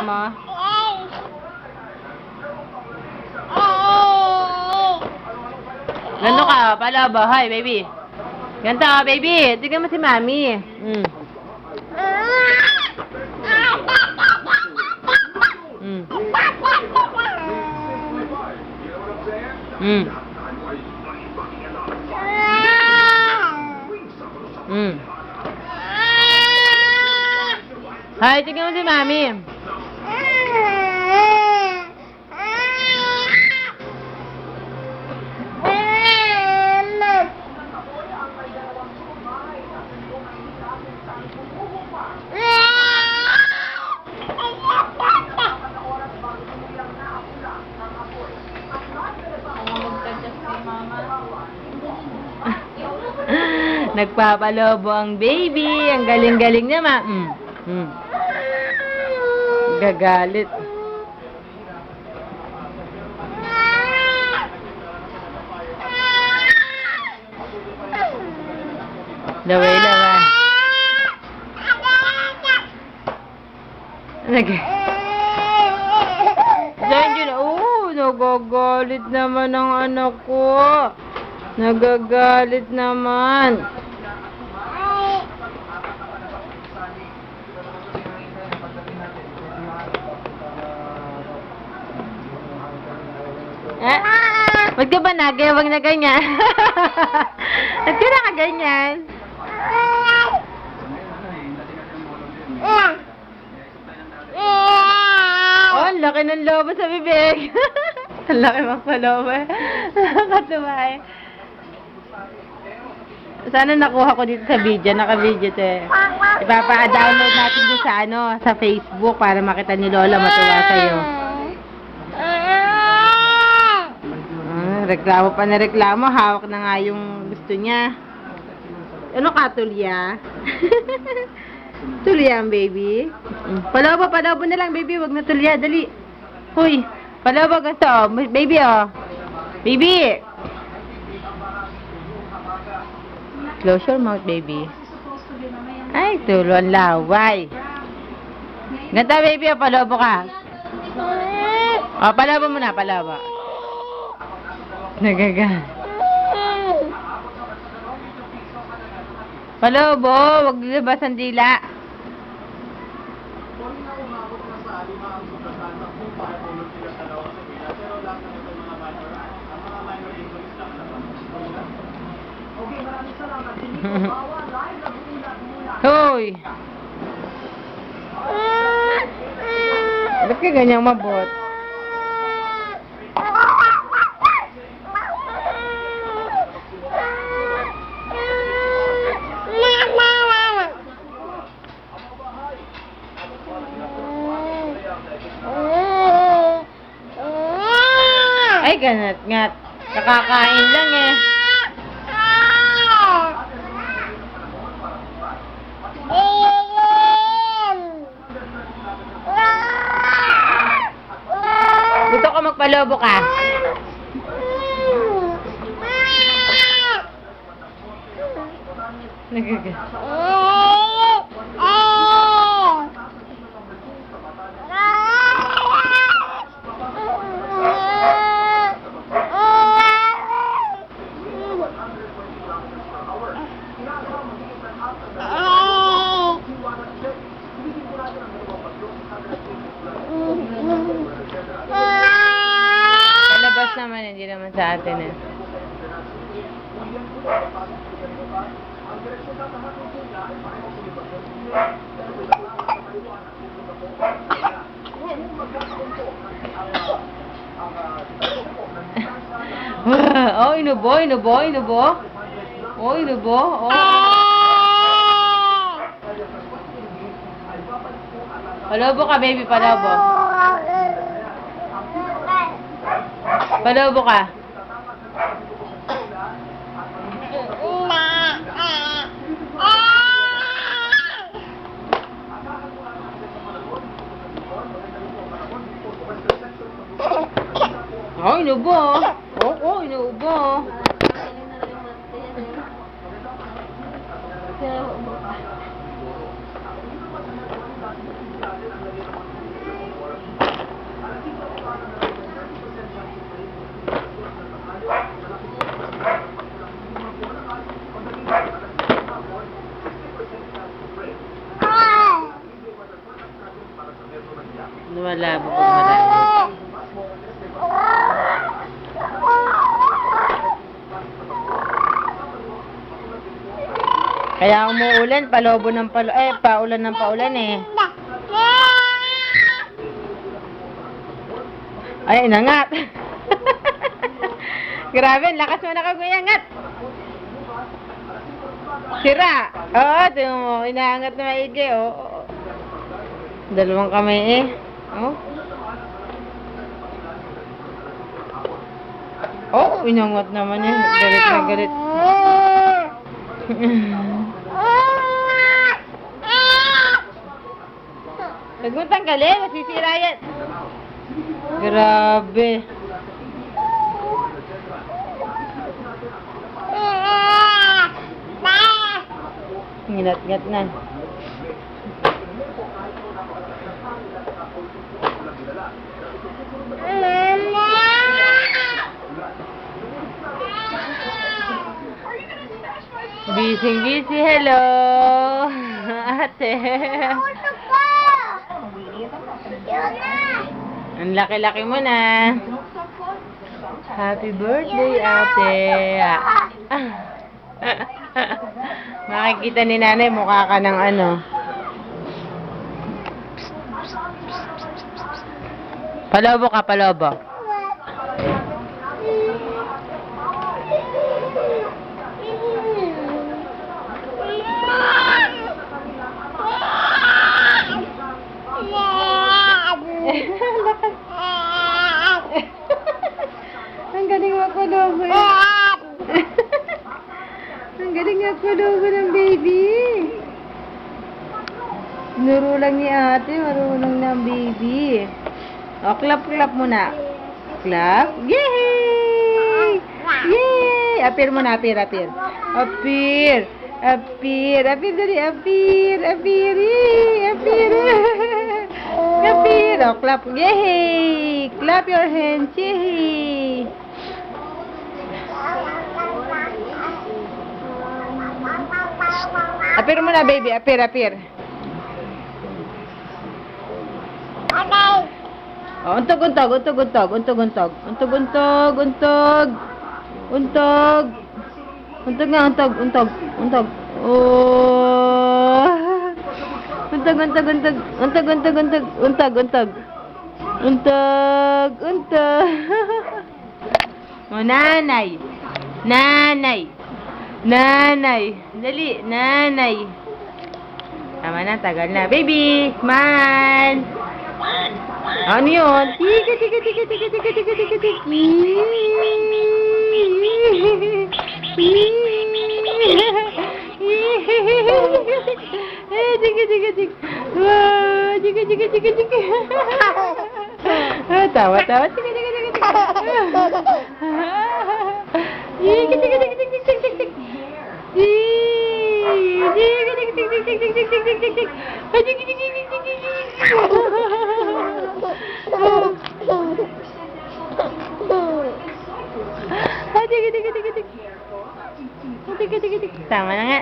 mo? Ganto ka, palobo. Hi, baby. Ganto, baby. Tignan mo si mami. Mm. Mm. Mm. Mm. Hi, tignan mo si mami. Nagpapalobo ang baby. Ang galing-galing niya, ma. Gagalit. Laway-lawa. Nagagalit naman ang anak ko. Nagagalit naman. Ba't ka ba nagawag na ganyan? Ba't ka nakaganyan? Oh, ang laki ng lobo sa bibig. Ang laki magpalobo. Nakakatuwa eh. Sana nakuha ko dito sa video. Naka-video to eh. Ipapa-download natin dito sa sa Facebook para makita ni Lola matuwa sa'yo. Reklamo pa na reklamo. Hawak na nga yung gusto niya. Ano ka, Tulya? Tulya ang baby. Palobo na lang, baby. Wag na Tulya. Dali. Hoy. Palobo gusto. Baby, oh. Baby. Close your mouth, baby. Ay, tulo ang laway. Ganda, baby, oh. Palobo ka. Oh, palobo mo na, palobo. Nagaga. Palobo, wag labas ang dila. Hoy! Ba't ka ganyang mabot? Ay, ganat-ngat. Nakakain lang eh. Gusto ko magpalobo ka. Nagaga. Palabas naman, hindi naman sa atin eh. Oh, inubo. Oh, inubo. Oh. Palobo ka, baby, palobo. Palobo ka. Oh, inubo. Oh, inubo. Lumalabo pag malalim. Kaya umuulan, paulan ng paulan eh. Ay, inangat. Grabe, lakas mo na kaguyangat. Sira. Oo, tingnan mo, inaangat na maigi, oh. Dalawang kamay eh. Oh. Oh, inangat naman yan. Galit na galit. Huwag mo tanggalin, masisira yan. Grabe. Ngilat-ngat na. Busy. Hello, ate. Ang laki-laki mo na. Happy birthday, ate. Makikita ni nanay, mukha ka ng ano. Palobo ka, palobo. Ang galing magpalobo eh. Ang galing magpalobo ng baby. Nuro lang ni ate, marunong na ang baby. O, clap muna. Clap. Yay! Yay! Appear muna, appear. Appear dali, appear. Yay! Appear. O, clap. Yay! Clap your hands. Yay! Appear muna, baby. Appear. Oh, untog. Untog nga. Oh. Untog. Oh, nanay. Dali, nanay. Tama na, tagal na. Baby, smile. Ano yun? Tika. Tawa. Tama na nga.